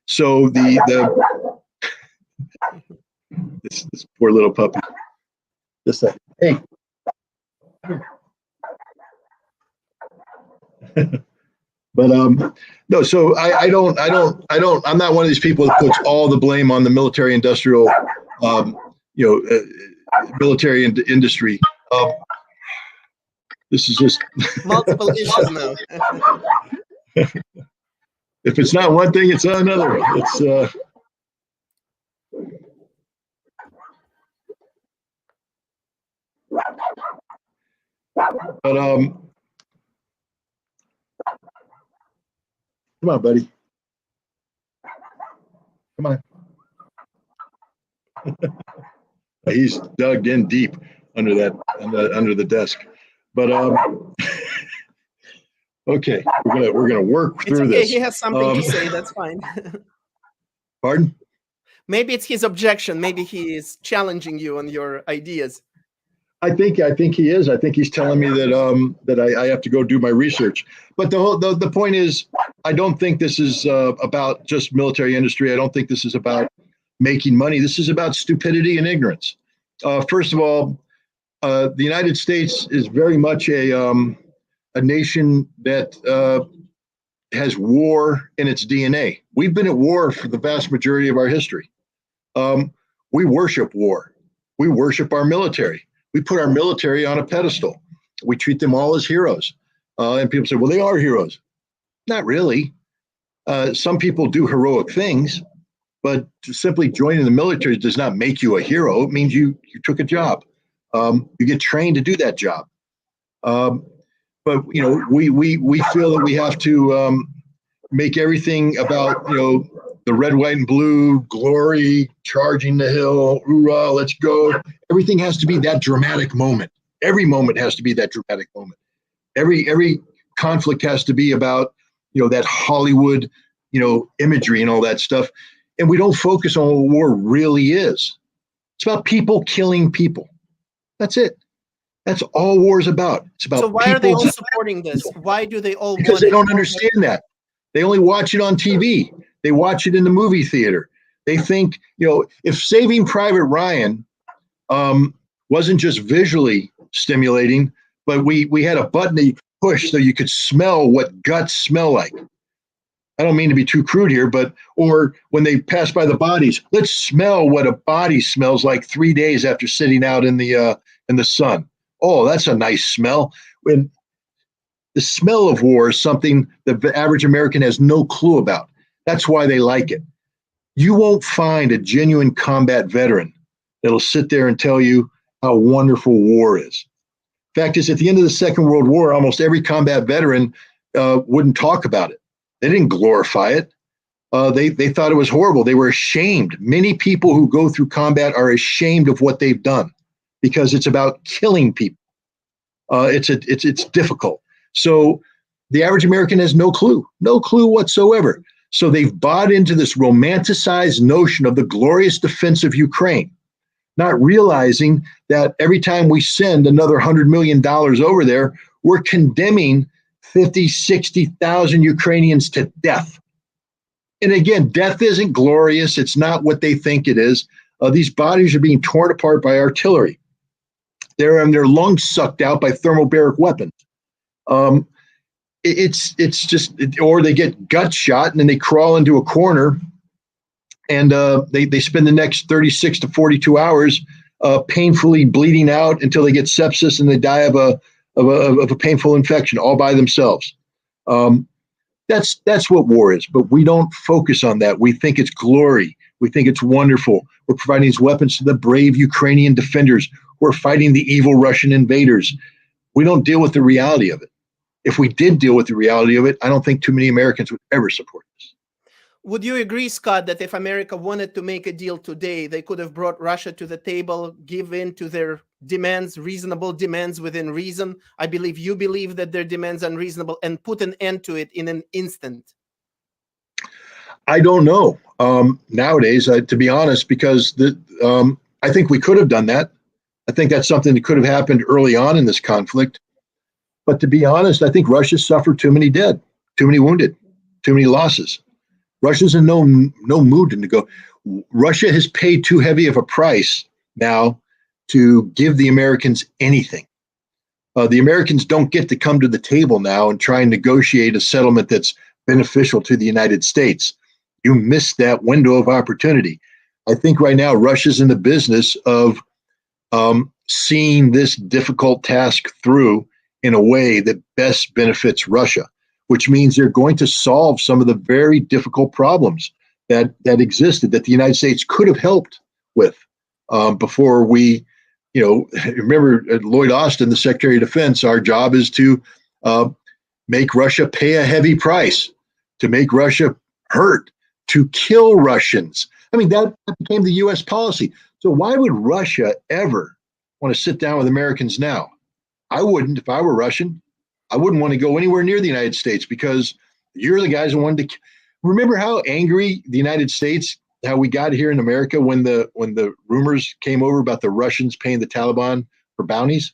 So this poor little puppy. Just like, hey. But no, so I'm not one of these people that puts all the blame on the military-industrial, military industry. This is just multiple issues now. If it's not one thing, it's another. It's but come on, buddy. Come on. He's dug in deep under the desk. But okay, we're gonna work through this. He has something to say. That's fine. Pardon? Maybe it's his objection. Maybe he is challenging you on your ideas. I think he is. I think he's telling me that I have to go do my research. But the point is, I don't think this is about just military industry. I don't think this is about making money. This is about stupidity and ignorance. First of all, the United States is very much a nation that has war in its DNA. We've been at war for the vast majority of our history. We worship war. We worship our military. We put our military on a pedestal. We treat them all as heroes. And people say, well, they are heroes. Not really. Some people do heroic things, but simply joining the military does not make you a hero. It means you took a job. You get trained to do that job. But we feel that we have to make everything about the red, white, and blue, glory, charging the hill, hoorah, let's go. Everything has to be that dramatic moment. Every moment has to be that dramatic moment. Every conflict has to be about that Hollywood imagery and all that stuff. And we don't focus on what war really is. It's about people killing people. That's it. That's all war is about. It's about. So why are they all supporting this? Why do they all? Because they don't understand that. They only watch it on TV. They watch it in the movie theater. They think, if Saving Private Ryan wasn't just visually stimulating, but we had a button that you could push so you could smell what guts smell like. I don't mean to be too crude here, or when they pass by the bodies, let's smell what a body smells like 3 days after sitting out in the sun. Oh, that's a nice smell. When the smell of war is something that the average American has no clue about. That's why they like it. You won't find a genuine combat veteran that'll sit there and tell you how wonderful war is. Fact is, at the end of the Second World War, almost every combat veteran wouldn't talk about it. They didn't glorify it. They thought it was horrible. They were ashamed. Many people who go through combat are ashamed of what they've done because it's about killing people. It's difficult. So the average American has no clue whatsoever. So they've bought into this romanticized notion of the glorious defense of Ukraine, not realizing that every time we send another $100 million over there, we're condemning 50, 60,000 Ukrainians to death. And again, death isn't glorious. It's not what they think it is. These bodies are being torn apart by artillery. Their lungs sucked out by thermobaric weapons. It's just, or they get gut shot and then they crawl into a corner and they spend the next 36 to 42 hours painfully bleeding out until they get sepsis and they die of a painful infection all by themselves. That's what war is, but we don't focus on that. We think it's glory. We think it's wonderful. We're providing these weapons to the brave Ukrainian defenders who are fighting the evil Russian invaders. We don't deal with the reality of it. If we did deal with the reality of it, I don't think too many Americans would ever support this. Would you agree, Scott, that if America wanted to make a deal today, they could have brought Russia to the table, give in to their demands, reasonable demands within reason? I believe you believe that their demands are unreasonable, and put an end to it in an instant. I don't know nowadays, to be honest, because I think we could have done that. I think that's something that could have happened early on in this conflict. But to be honest, I think Russia suffered too many dead, too many wounded, too many losses. Russia's in no mood to go. Russia has paid too heavy of a price now to give the Americans anything. The Americans don't get to come to the table now and try and negotiate a settlement that's beneficial to the United States. You missed that window of opportunity. I think right now Russia's in the business of seeing this difficult task through in a way that best benefits Russia, which means they're going to solve some of the very difficult problems that existed that the United States could have helped with before we, remember Lloyd Austin, the Secretary of Defense, our job is to make Russia pay a heavy price, to make Russia hurt, to kill Russians. I mean, that became the U.S. policy. So why would Russia ever want to sit down with Americans now? I wouldn't. If I were Russian, I wouldn't want to go anywhere near the United States because you're the guys who wanted to. Remember how angry the United States, how we got here in America when the rumors came over about the Russians paying the Taliban for bounties,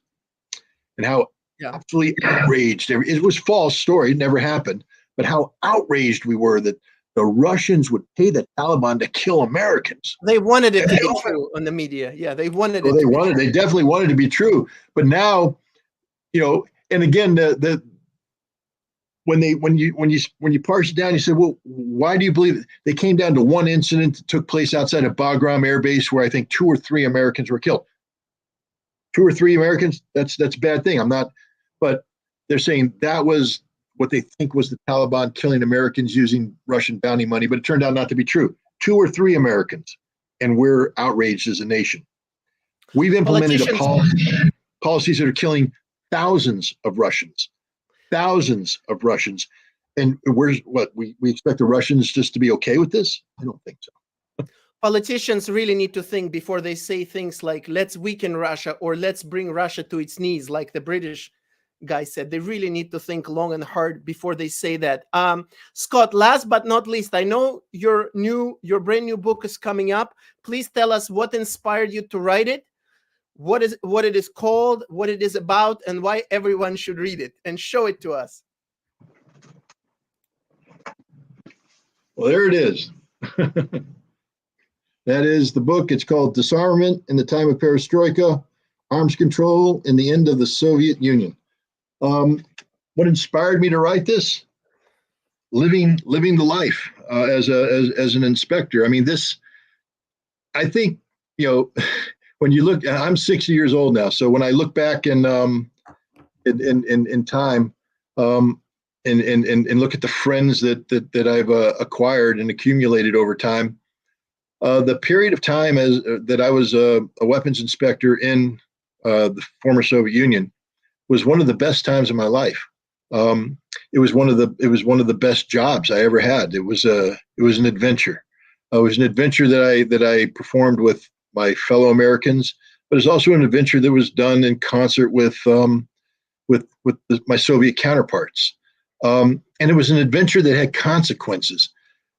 and how Yeah. absolutely outraged. It was a false story. It never happened. But how outraged we were that the Russians would pay the Taliban to kill Americans. They wanted it to be true on the media. Yeah, they wanted Well, it to be true. they definitely wanted to be true. But now, and again, when you parse it down, you say, well, why do you believe it? They came down to one incident that took place outside of Bagram Air Base where I think 2 or 3 Americans were killed. 2 or 3 Americans, that's a bad thing. But they're saying that was what they think was the Taliban killing Americans using Russian bounty money, but it turned out not to be true. 2 or 3 Americans, and we're outraged as a nation. We've implemented policies that are killing thousands of Russians, and we expect the Russians just to be okay with this? I don't think so. Politicians really need to think before they say things like, let's weaken Russia or let's bring Russia to its knees, like the British guy said. They really need to think long and hard before they say that. Scott, last but not least, I know your brand new book is coming up. Please tell us what inspired you to write it, what it is called, what it is about, and why everyone should read it, and show it to us. Well, there it is. That is the book. It's called Disarmament in the Time of Perestroika, Arms Control in the End of the Soviet Union. What inspired me to write this? Living the life as an inspector. I mean, I think, when you look, I'm 60 years old now. So when I look back in time, and look at the friends that I've acquired and accumulated over time, the period of time that I was a weapons inspector in the former Soviet Union was one of the best times of my life. It was one of the best jobs I ever had. It was an adventure. It was an adventure that I performed with my fellow Americans, but it's also an adventure that was done in concert with my Soviet counterparts. And it was an adventure that had consequences.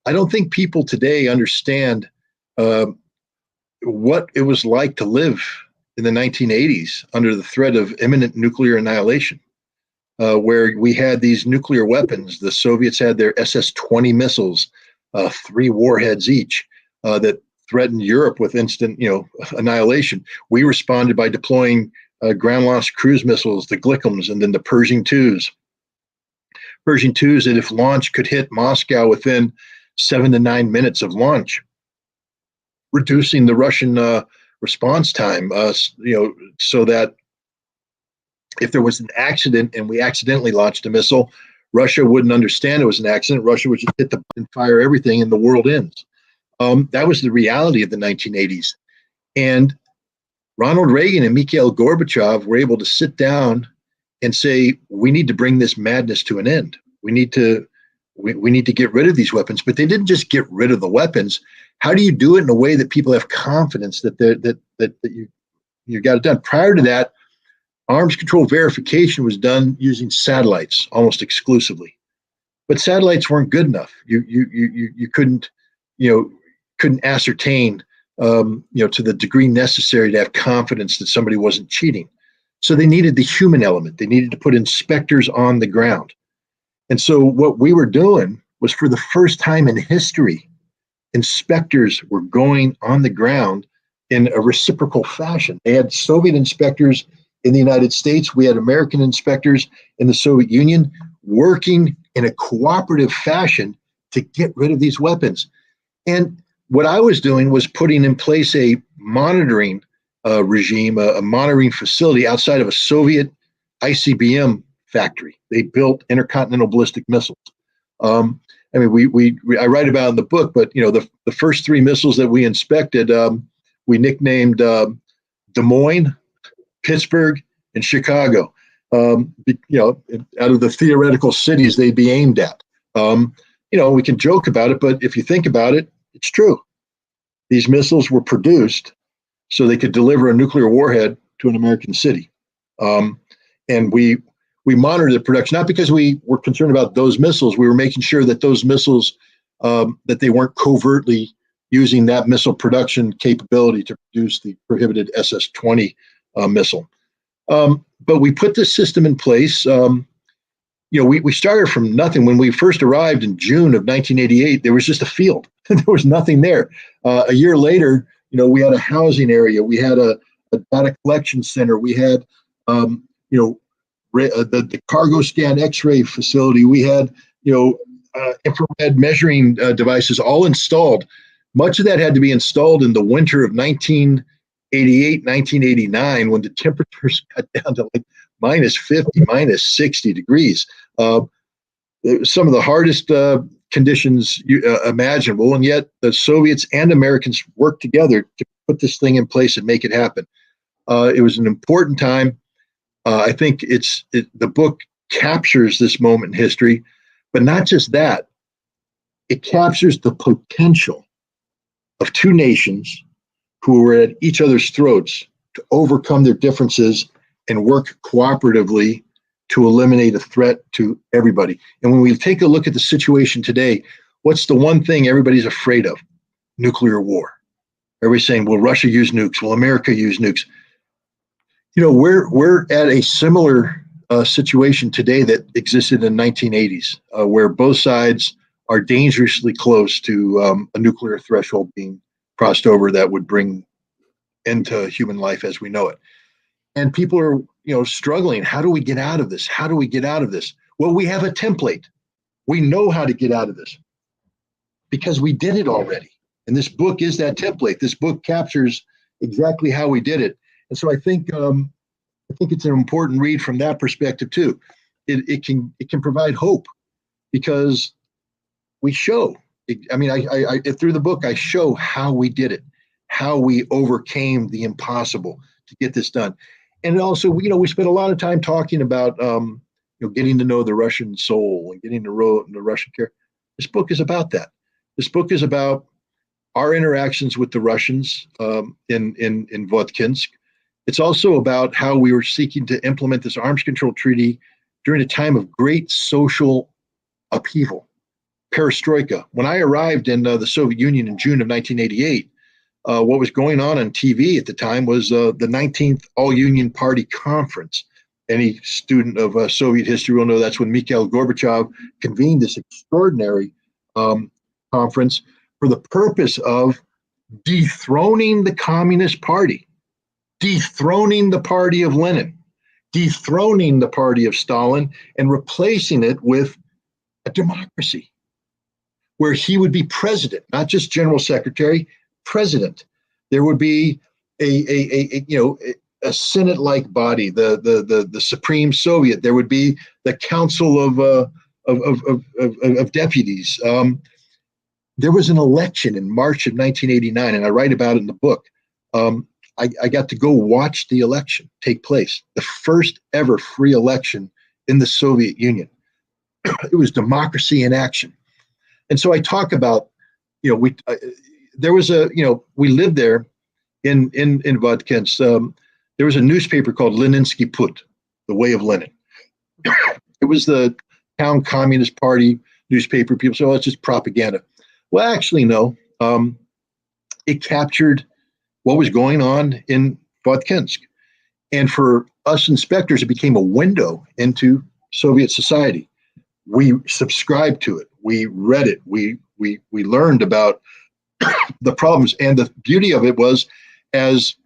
I don't think people today understand what it was like to live in the 1980s under the threat of imminent nuclear annihilation, where we had these nuclear weapons. The Soviets had their SS-20 missiles, 3 warheads each, that threatened Europe with instant, annihilation. We responded by deploying ground-launched cruise missiles, the Glickums, and then the Pershing IIs. Pershing IIs that, if launched, could hit Moscow within 7 to 9 minutes of launch, reducing the Russian response time, so that if there was an accident and we accidentally launched a missile, Russia wouldn't understand it was an accident. Russia would just hit the button, fire everything, and the world ends. That was the reality of the 1980s. And Ronald Reagan and Mikhail Gorbachev were able to sit down and say, we need to bring this madness to an end. We need to get rid of these weapons. But they didn't just get rid of the weapons. How do you do it in a way that people have confidence that you got it done? Prior to that, arms control verification was done using satellites almost exclusively. But satellites weren't good enough. You couldn't ascertain to the degree necessary to have confidence that somebody wasn't cheating. So they needed the human element. They needed to put inspectors on the ground. And so what we were doing was, for the first time in history, inspectors were going on the ground in a reciprocal fashion. They had Soviet inspectors in the United States. We had American inspectors in the Soviet Union working in a cooperative fashion to get rid of these weapons. And what I was doing was putting in place a monitoring regime, a monitoring facility outside of a Soviet ICBM factory. They built intercontinental ballistic missiles. I write about it in the book, but the first 3 missiles that we inspected, we nicknamed Des Moines, Pittsburgh, and Chicago. Out of the theoretical cities they'd be aimed at. We can joke about it, but if you think about it, it's true. These missiles were produced so they could deliver a nuclear warhead to an American city. And we monitored the production, not because we were concerned about those missiles. We were making sure that those missiles, that they weren't covertly using that missile production capability to produce the prohibited SS-20 missile. But we put this system in place. We started from nothing. When we first arrived in June of 1988, there was just a field. There was nothing there. A year later, we had a housing area. We had a data collection center. We had, the cargo scan X-ray facility. We had, infrared measuring devices all installed. Much of that had to be installed in the winter of 1988, 1989, when the temperatures got down to like minus 50, minus 60 degrees. Some of the hardest conditions imaginable, and yet the Soviets and Americans worked together to put this thing in place and make it happen. It was an important time. I think the book captures this moment in history, but not just that. It captures the potential of two nations who were at each other's throats to overcome their differences and work cooperatively to eliminate a threat to everybody. And when we take a look at the situation today, what's the one thing everybody's afraid of? Nuclear war. Everybody's saying, will Russia use nukes? Will America use nukes? We're at a similar situation today that existed in the 1980s, where both sides are dangerously close to a nuclear threshold being crossed over that would bring end to human life as we know it. And people are, struggling. How do we get out of this? How do we get out of this? Well, we have a template. We know how to get out of this because we did it already. And this book is that template. This book captures exactly how we did it. And so I think it's an important read from that perspective too. It can provide hope because we show. I through the book I show how we did it, how we overcame the impossible to get this done. And also, we spent a lot of time talking about getting to know the Russian soul and getting to know the Russian character. This book is about that. This book is about our interactions with the Russians in Votkinsk. It's also about how we were seeking to implement this arms control treaty during a time of great social upheaval, perestroika. When I arrived in the Soviet Union in June of 1988, what was going on TV at the time was the 19th All-Union Party Conference. Any student of Soviet history will know that's when Mikhail Gorbachev convened this extraordinary conference for the purpose of dethroning the Communist Party, dethroning the party of Lenin, dethroning the party of Stalin, and replacing it with a democracy where he would be president, not just general secretary, president. There would be a Senate-like body, the Supreme Soviet. There would be the Council of Deputies. There was an election in March of 1989, and I write about it in the book. I got to go watch the election take place, the first ever free election in the Soviet Union. It was democracy in action. And so I talk about, we lived there in Votkinsk. There was a newspaper called Leninsky Put, The Way of Lenin. It was the town Communist Party newspaper. People say, oh, it's just propaganda. Well, actually, no. It captured what was going on in Votkinsk. And for us inspectors, it became a window into Soviet society. We subscribed to it. We read it. We learned about the problems. And the beauty of it was, as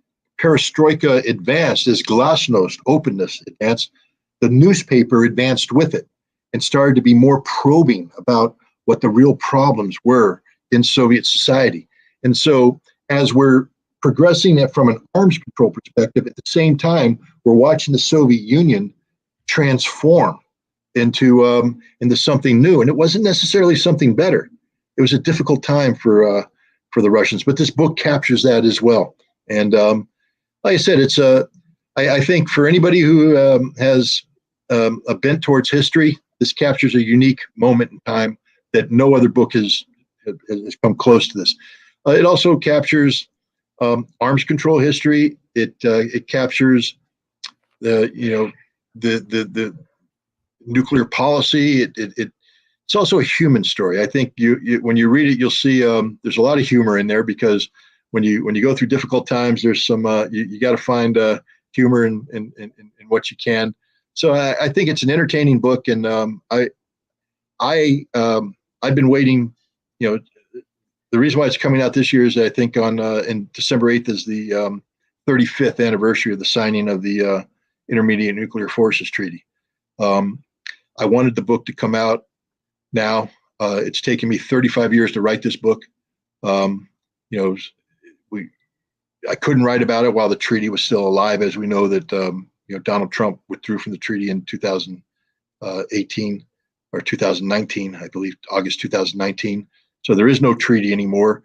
perestroika advanced, as glasnost, openness advanced, the newspaper advanced with it and started to be more probing about what the real problems were in Soviet society. And so as we're progressing it from an arms control perspective, at the same time, we're watching the Soviet Union transform into something new. And it wasn't necessarily something better. It was a difficult time for the Russians, but this book captures that as well. And like I said, it's I think for anybody who has a bent towards history, this captures a unique moment in time that no other book has come close to this. It also captures arms control history. It captures the nuclear policy. It's also a human story. I think you when you read it, you'll see there's a lot of humor in there, because when you go through difficult times, there's some you got to find humor in what you can. So I think it's an entertaining book, and I've been waiting. You know, the reason why it's coming out this year is I think on in December 8th is the 35th anniversary of the signing of the Intermediate Nuclear Forces Treaty. I wanted the book to come out now. It's taken me 35 years to write this book. You know, I couldn't write about it while the treaty was still alive, as we know that you know, Donald Trump withdrew from the treaty in 2018 or 2019, I believe, August 2019. So there is no treaty anymore.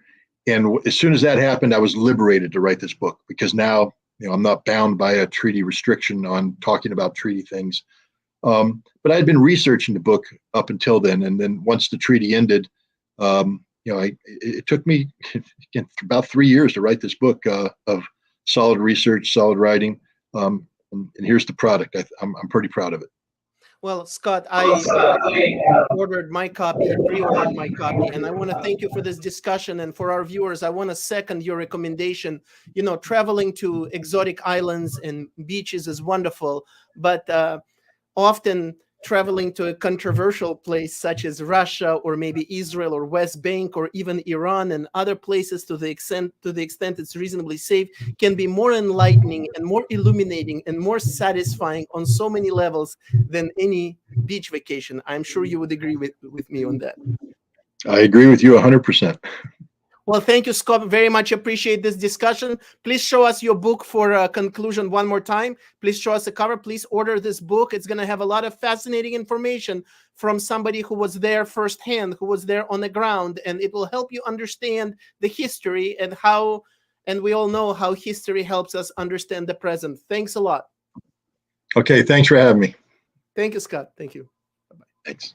And as soon as that happened, I was liberated to write this book, because now, you know, I'm not bound by a treaty restriction on talking about treaty things. But I had been researching the book up until then, and then once the treaty ended, you know, it took me again about 3 years to write this book of solid research, solid writing, and here's the product. I'm pretty proud of it. Well, Scott, I ordered my copy, pre-ordered my copy, and I want to thank you for this discussion. And for our viewers, I want to second your recommendation. You know, traveling to exotic islands and beaches is wonderful, but often traveling to a controversial place such as Russia or maybe Israel or West Bank or even Iran and other places, to the extent it's reasonably safe, can be more enlightening and more illuminating and more satisfying on so many levels than any beach vacation. I'm sure you would agree with me on that. I agree with you 100%. Well, thank you, Scott. Very much appreciate this discussion. Please show us your book for a conclusion one more time. Please show us the cover. Please order this book. It's going to have a lot of fascinating information from somebody who was there firsthand, who was there on the ground, and it will help you understand the history and how, and we all know how history helps us understand the present. Thanks a lot. Okay, thanks for having me. Thank you, Scott. Thank you. Thanks.